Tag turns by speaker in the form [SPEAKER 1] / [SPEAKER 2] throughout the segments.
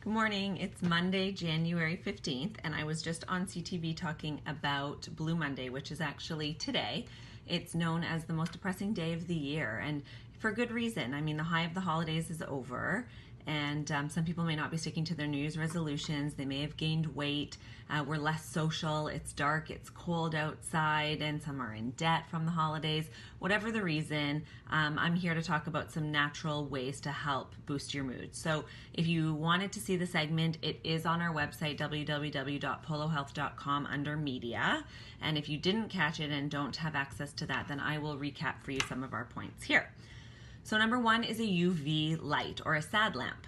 [SPEAKER 1] Good morning. It's Monday, January 15th, and I was just on CTV talking about Blue Monday, which is actually today. It's known as the most depressing day of the year, and for good reason. I mean, the high of the holidays is over, and some people may not be sticking to their New Year's resolutions. They may have gained weight. We're less social. It's dark. It's cold outside, and some are in debt from the holidays. Whatever the reason, I'm here to talk about some natural ways to help boost your mood. So if you wanted to see the segment, it is on our website, www.polohealth.com, under media. And if you didn't catch it and don't have access to that, then I will recap for you some of our points here. So number one is a UV light or a SAD lamp.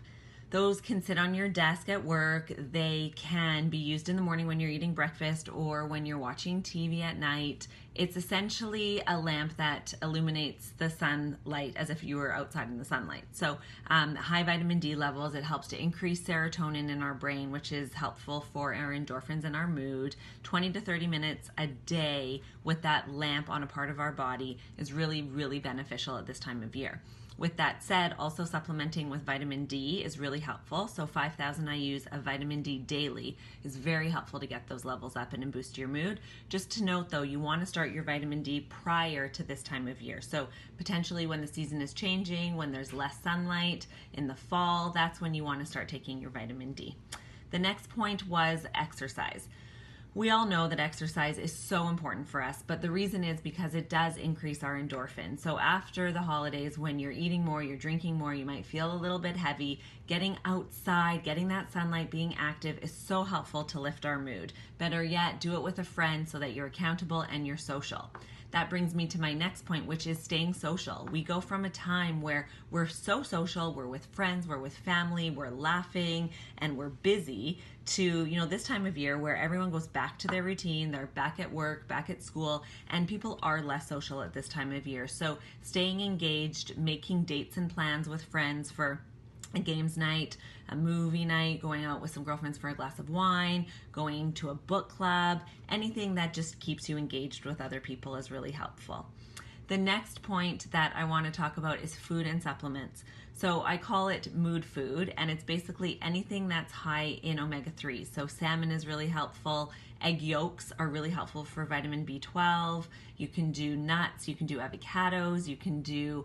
[SPEAKER 1] Those can sit on your desk at work. They can be used in the morning when you're eating breakfast or when you're watching TV at night. It's essentially a lamp that illuminates the sunlight as if you were outside in the sunlight. So high vitamin D levels, it helps to increase serotonin in our brain, which is helpful for our endorphins and our mood. 20 to 30 minutes a day with that lamp on a part of our body is really, really beneficial at this time of year. With that said, also supplementing with vitamin D is really helpful. So 5,000 IUs of vitamin D daily is very helpful to get those levels up and boost your mood. Just to note though, you want to start your vitamin D prior to this time of year. So potentially when the season is changing, when there's less sunlight in the fall, that's when you want to start taking your vitamin D. The next point was exercise. We all know that exercise is so important for us, but the reason is because it does increase our endorphins. So after the holidays, when you're eating more, you're drinking more, you might feel a little bit heavy. Getting outside, getting that sunlight, being active is so helpful to lift our mood. Better yet, do it with a friend so that you're accountable and you're social. That brings me to my next point, which is staying social. We go from a time where we're so social, we're with friends, we're with family, we're laughing, and we're busy, to this time of year where everyone goes back to their routine, they're back at work, back at school, and people are less social at this time of year. So staying engaged, making dates and plans with friends for a games night, a movie night, going out with some girlfriends for a glass of wine, going to a book club, anything that just keeps you engaged with other people is really helpful. The next point that I want to talk about is food and supplements. So I call it mood food, and it's basically anything that's high in omega-3s. So salmon is really helpful. Egg yolks are really helpful for vitamin B12. You can do nuts, you can do avocados, you can do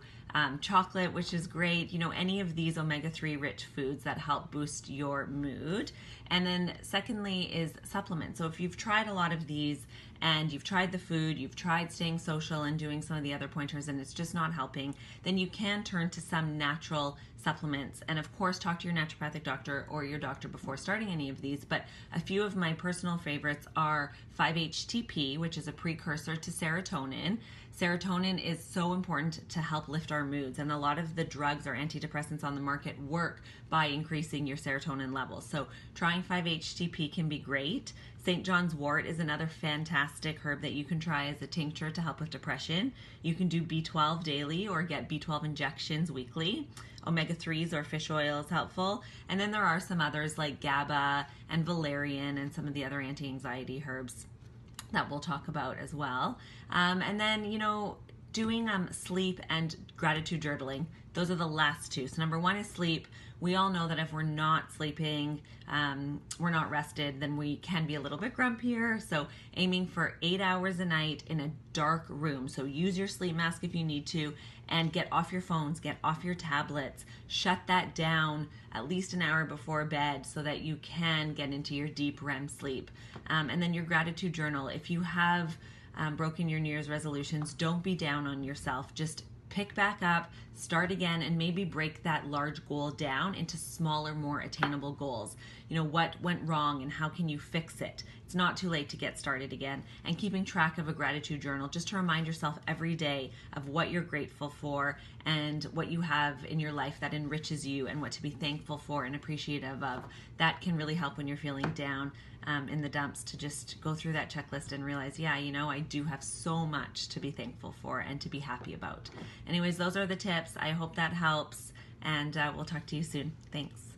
[SPEAKER 1] chocolate, which is great. Any of these omega-3 rich foods that help boost your mood. And then secondly is supplements. So if you've tried a lot of these and you've tried the food, you've tried staying social and doing some of the other pointers and it's just not helping, then you can turn to some natural supplements. And of course, talk to your naturopathic doctor or your doctor before starting any of these. But a few of my personal favorites are 5-HTP, which is a precursor to serotonin. Serotonin is so important to help lift our moods, and a lot of the drugs or antidepressants on the market work by increasing your serotonin levels. So trying 5-HTP can be great. St. John's wort is another fantastic herb that you can try as a tincture to help with depression. You can do B12 daily or get B12 injections weekly. Omega-3s or fish oil is helpful. And then there are some others like GABA and valerian and some of the other anti-anxiety herbs that we'll talk about as well. And then, doing sleep and gratitude journaling. Those are the last two. So number one is sleep. We all know that if we're not sleeping, we're not rested, then we can be a little bit grumpier. So aiming for 8 hours a night in a dark room. So use your sleep mask if you need to, and get off your phones, get off your tablets, shut that down at least an hour before bed so that you can get into your deep REM sleep. And then your gratitude journal. If you have broken your New Year's resolutions, don't be down on yourself. Just pick back up, start again, and maybe break that large goal down into smaller, more attainable goals. What went wrong and how can you fix it? It's not too late to get started again. And keeping track of a gratitude journal just to remind yourself every day of what you're grateful for and what you have in your life that enriches you and what to be thankful for and appreciative of. That can really help when you're feeling down in the dumps, to just go through that checklist and realize, yeah, I do have so much to be thankful for and to be happy about. Anyways, those are the tips. I hope that helps, and we'll talk to you soon. Thanks.